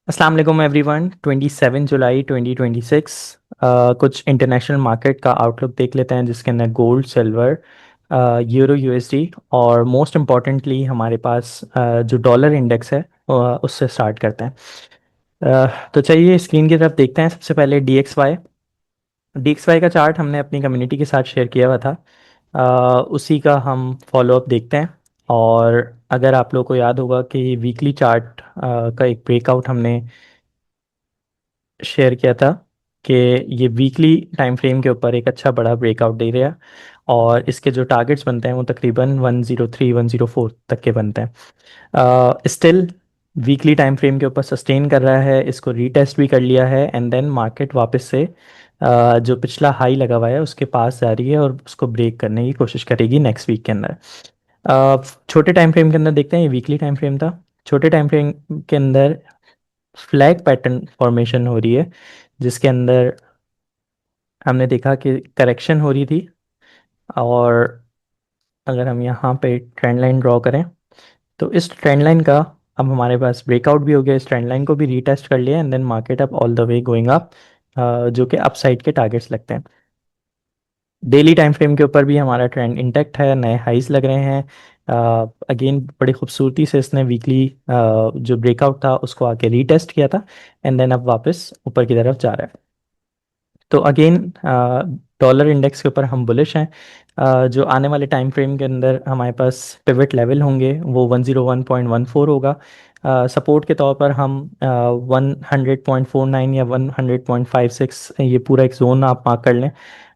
अस्सलाम वालेकुम एवरीवन। 27 जुलाई 2026 कुछ इंटरनेशनल मार्केट का आउटलुक देख लेते हैं जिसके अंदर गोल्ड, सिल्वर, यूरो, यूएसडी और मोस्ट इम्पॉर्टेंटली हमारे पास जो डॉलर इंडेक्स है उससे स्टार्ट करते हैं। तो चलिए स्क्रीन की तरफ देखते हैं। सबसे पहले डी एक्स वाई का चार्ट हमने अपनी कम्युनिटी के साथ शेयर किया हुआ था। उसी का हम फॉलोअप देखते हैं। और अगर आप लोग को याद होगा कि वीकली चार्ट का एक ब्रेकआउट हमने शेयर किया था कि ये वीकली टाइम फ्रेम के ऊपर एक अच्छा बड़ा ब्रेकआउट दे रहा है और इसके जो टारगेट्स बनते हैं वो तकरीबन 103 104 तक के बनते हैं। स्टिल वीकली टाइम फ्रेम के ऊपर सस्टेन कर रहा है, इसको रीटेस्ट भी कर लिया है एंड देन मार्केट वापस से जो पिछला हाई लगा हुआ है उसके पास जा रही है और उसको ब्रेक करने की कोशिश करेगी नेक्स्ट वीक के अंदर। छोटे टाइम फ्रेम के अंदर देखते हैं, ये वीकली टाइम फ्रेम था। छोटे टाइम फ्रेम के अंदर फ्लैग पैटर्न फॉर्मेशन हो रही है जिसके अंदर हमने देखा कि करेक्शन हो रही थी। और अगर हम यहाँ पे ट्रेंड लाइन ड्रॉ करें तो इस ट्रेंड लाइन का अब हमारे पास ब्रेकआउट भी हो गया, इस ट्रेंड लाइन को भी रीटेस्ट कर लिया and then market up all the way going up, जो कि अपसाइड के टारगेट्स लगते हैं। डेली टाइम फ्रेम के ऊपर भी हमारा ट्रेंड इंटैक्ट है, नए हाइस लग रहे हैं। अगेन बड़ी खूबसूरती से इसने वीकली जो ब्रेकआउट था उसको आके रीटेस्ट किया था एंड देन अब वापस ऊपर की तरफ जा रहा है। तो अगेन डॉलर इंडेक्स के ऊपर हम बुलिश हैं। जो आने वाले टाइम फ्रेम के अंदर हमारे पास पिवट लेवल होंगे वो 101.14 होगा। सपोर्ट के तौर पर हम 100.49 या 100.56, ये पूरा एक जोन आप मार्क कर लें।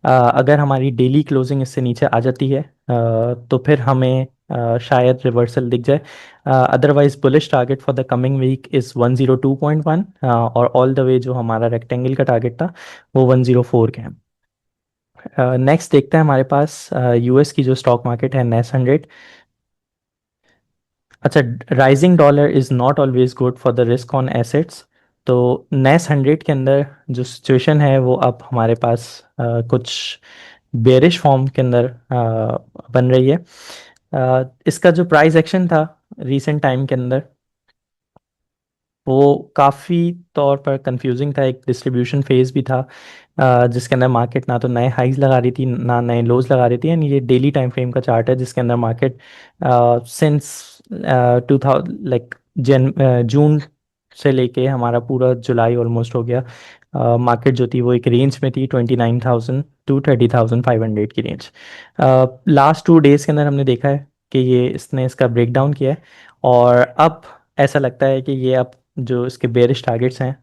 अगर हमारी डेली क्लोजिंग इससे नीचे आ जाती है तो फिर हमें शायद रिवर्सल दिख जाए। Otherwise bullish target for the coming week is 102.1 और ऑल द वे जो हमारा रेक्टेंगल का टारगेट था वो 104 के हैं। नेक्स्ट देखते हैं हमारे पास यूएस की जो स्टॉक मार्केट है, नेस 100। अच्छा, rising dollar is not always good for the risk on assets. तो नेस 100 के अंदर जो सिचुएशन है वो अब हमारे पास कुछ बेरिश फॉर्म के अंदर बन रही है। इसका जो प्राइस एक्शन था रीसेंट टाइम के अंदर वो काफ़ी तौर पर कंफ्यूजिंग था। एक डिस्ट्रीब्यूशन फेज भी था जिसके अंदर मार्केट ना तो नए हाइज लगा रही थी ना नए लोज लगा रही थी। एंड ये डेली टाइम फ्रेम का चार्ट है जिसके अंदर मार्केट सिंस 2000 लाइक जून से लेके हमारा पूरा जुलाई ऑलमोस्ट हो गया। मार्केट जो थी वो एक रेंज में थी 29,000 टू 30,500 की रेंज। लास्ट 2 डेज के अंदर हमने देखा है कि ये इसने इसका ब्रेक डाउन किया है और अब ऐसा लगता है कि ये अब जो इसके बेरिश टारगेट्स हैं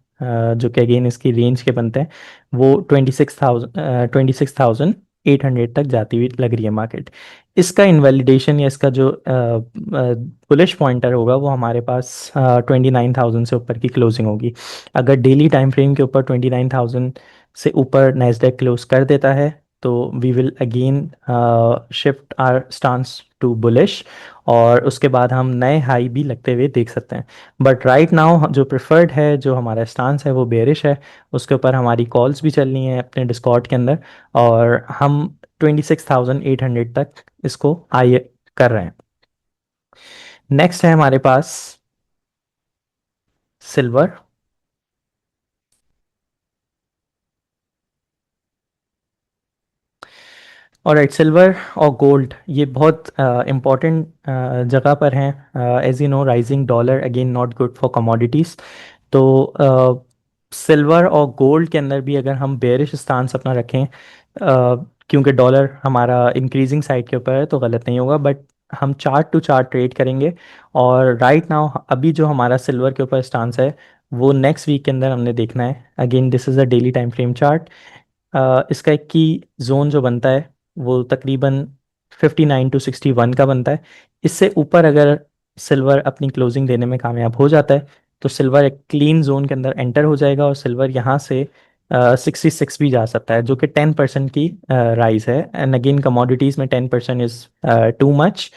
जो कि अगेन इसकी रेंज के बनते हैं वो 26,800 तक जाती हुई लग रही है मार्केट। इसका इनवैलिडेशन या इसका जो बुलिश पॉइंटर होगा वो हमारे पास 29,000 से ऊपर की क्लोजिंग होगी। अगर डेली टाइम फ्रेम के ऊपर 29,000 से ऊपर नैस्डैक क्लोज कर देता है तो we will again shift our stance to bullish और उसके बाद हम नए हाई भी लगते हुए देख सकते हैं। बट राइट नाउ जो प्रेफर्ड है, जो हमारा स्टांस है वो बेरिश है। उसके ऊपर हमारी कॉल्स भी चल रही हैं अपने डिस्कॉर्ड के अंदर और हम 26,800 तक इसको आई कर रहे हैं। नेक्स्ट है हमारे पास सिल्वर। और राइट, सिल्वर और गोल्ड ये बहुत इम्पोर्टेंट जगह पर हैं। As you know, rising dollar again not good for commodities. तो सिल्वर और गोल्ड के अंदर भी अगर हम बेरिश स्टांस अपना रखें, क्योंकि डॉलर हमारा इंक्रीजिंग साइड के ऊपर है तो गलत नहीं होगा, बट हम चार्ट टू चार्ट ट्रेड करेंगे। और राइट नाउ अभी जो हमारा सिल्वर के ऊपर स्टांस है वो नेक्स्ट वीक के अंदर हमने देखना है। Again this is a daily time frame chart. इसका एक की जोन जो बनता है वो तकरीबन 59 to 61 का बनता है। इससे ऊपर अगर सिल्वर अपनी क्लोजिंग देने में कामयाब हो जाता है तो सिल्वर एक क्लीन जोन के अंदर एंटर हो जाएगा और सिल्वर यहाँ से 66 भी जा सकता है, जो कि 10% की राइज है। एंड अगेन कमोडिटीज़ में 10% इज़ टू मच।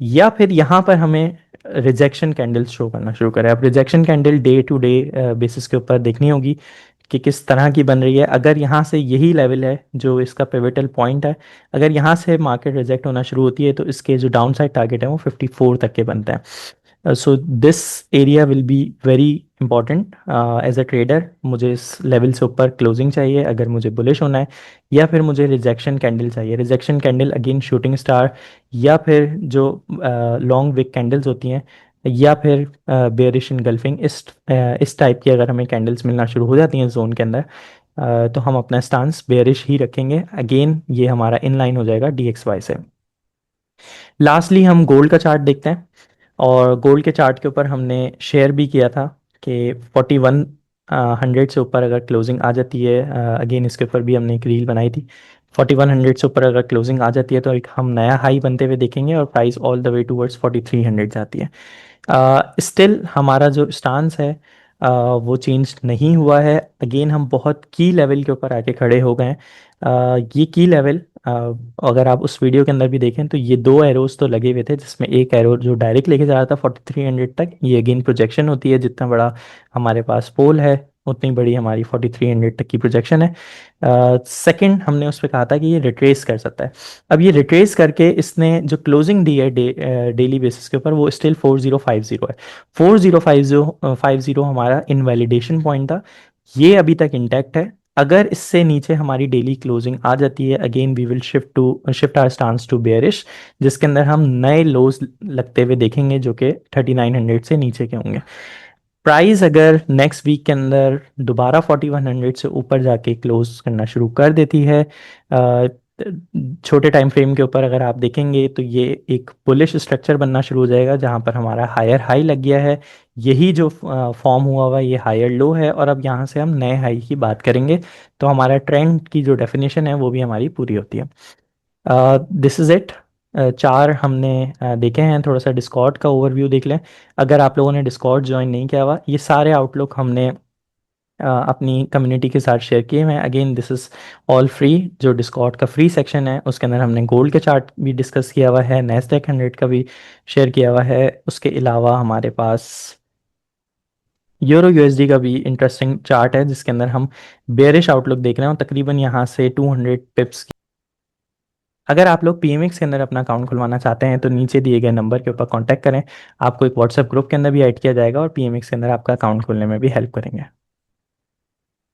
या फिर यहाँ पर हमें रिजेक्शन कैंडल्स शो करना शुरू करें। अब rejection candle day to day basis के ऊपर देखनी होगी कि किस तरह की बन रही है। अगर यहाँ से यही लेवल है जो इसका पिवटल पॉइंट है, अगर यहाँ से मार्केट रिजेक्ट होना शुरू होती है तो इसके जो डाउन साइड टारगेट है वो 54 तक के बनते हैं। So this area will be very important. As a trader मुझे इस लेवल से ऊपर क्लोजिंग चाहिए अगर मुझे बुलिश होना है, या फिर मुझे रिजेक्शन कैंडल चाहिए। Rejection candle again shooting star, या फिर जो लॉन्ग विक कैंडल्स होती हैं, या फिर बेयरिश इनगल्फिंग, इस टाइप की अगर हमें कैंडल्स मिलना शुरू हो जाती हैं जोन के अंदर, तो हम अपना स्टांस बेयरिश ही रखेंगे। अगेन ये हमारा इन लाइन हो जाएगा DXY से। लास्टली हम गोल्ड का चार्ट देखते हैं, और गोल्ड के चार्ट के ऊपर हमने शेयर भी किया था कि 4100 से ऊपर अगर क्लोजिंग आ जाती है, अगेन इसके ऊपर भी हमने एक रील बनाई थी। 4100 से ऊपर अगर क्लोजिंग आ जाती है तो एक हम नया हाई बनते हुए देखेंगे, और price all the way towards 4300 जाती है। स्टिल हमारा जो स्टांस है वो चेंज नहीं हुआ है। अगेन हम बहुत की लेवल के ऊपर आके खड़े हो गए हैं। ये की लेवल अगर आप उस वीडियो के अंदर भी देखें तो ये दो एरोज तो लगे हुए थे, जिसमें एक एरो जो डायरेक्ट लेके जा रहा था 4300 तक, ये अगेन प्रोजेक्शन होती है, जितना बड़ा हमारे पास पोल है उतनी बड़ी हमारी 4300 तक की प्रोजेक्शन है। सेकंड हमने उस पर कहा था कि ये रिट्रेस कर सकता है। अब ये रिट्रेस करके इसने जो क्लोजिंग दी है डेली बेसिस के ऊपर, वो स्टिल 4050 है। 4050 हमारा इनवैलिडेशन पॉइंट था, ये अभी तक इंटैक्ट है। अगर इससे नीचे हमारी डेली क्लोजिंग आ जाती है, again we will shift our stance to bearish, जिसके अंदर हम नए लोज लगते हुए देखेंगे जो कि 3900 से नीचे के होंगे। प्राइस अगर नेक्स्ट वीक के अंदर दोबारा 4100 से ऊपर जाके क्लोज करना शुरू कर देती है, छोटे टाइम फ्रेम के ऊपर अगर आप देखेंगे तो ये एक बुलिश स्ट्रक्चर बनना शुरू हो जाएगा, जहां पर हमारा हायर हाई लग गया है। यही जो फॉर्म हुआ हुआ ये हायर लो है, और अब यहाँ से हम नए हाई की बात करेंगे, तो हमारा ट्रेंड की जो डेफिनेशन है वो भी हमारी पूरी होती है। This is it. चार हमने देखे हैं। थोड़ा सा डिस्कॉर्ड का ओवरव्यू देख लें। अगर आप लोगों ने डिस्कॉर्ड ज्वाइन नहीं किया हुआ, ये सारे आउटलुक हमने अपनी कम्युनिटी के साथ शेयर किए हैं। Again this is all free. जो डिस्कॉर्ड का फ्री सेक्शन है उसके अंदर हमने गोल्ड के चार्ट भी डिस्कस किया हुआ है, नैस्डैक 100 का भी शेयर किया हुआ है। उसके अलावा हमारे पास यूरो USD का भी इंटरेस्टिंग चार्ट है, जिसके अंदर हम बेयरिश आउटलुक देख रहे हैं, और तकरीबन यहाँ से 200 पिप्स। अगर आप लोग PMX के अंदर अपना अकाउंट खुलवाना चाहते हैं तो नीचे दिए गए नंबर के ऊपर कांटेक्ट करें। आपको एक व्हाट्सएप ग्रुप के अंदर भी ऐड किया जाएगा, और PMX के अंदर आपका अकाउंट खोलने में भी हेल्प करेंगे।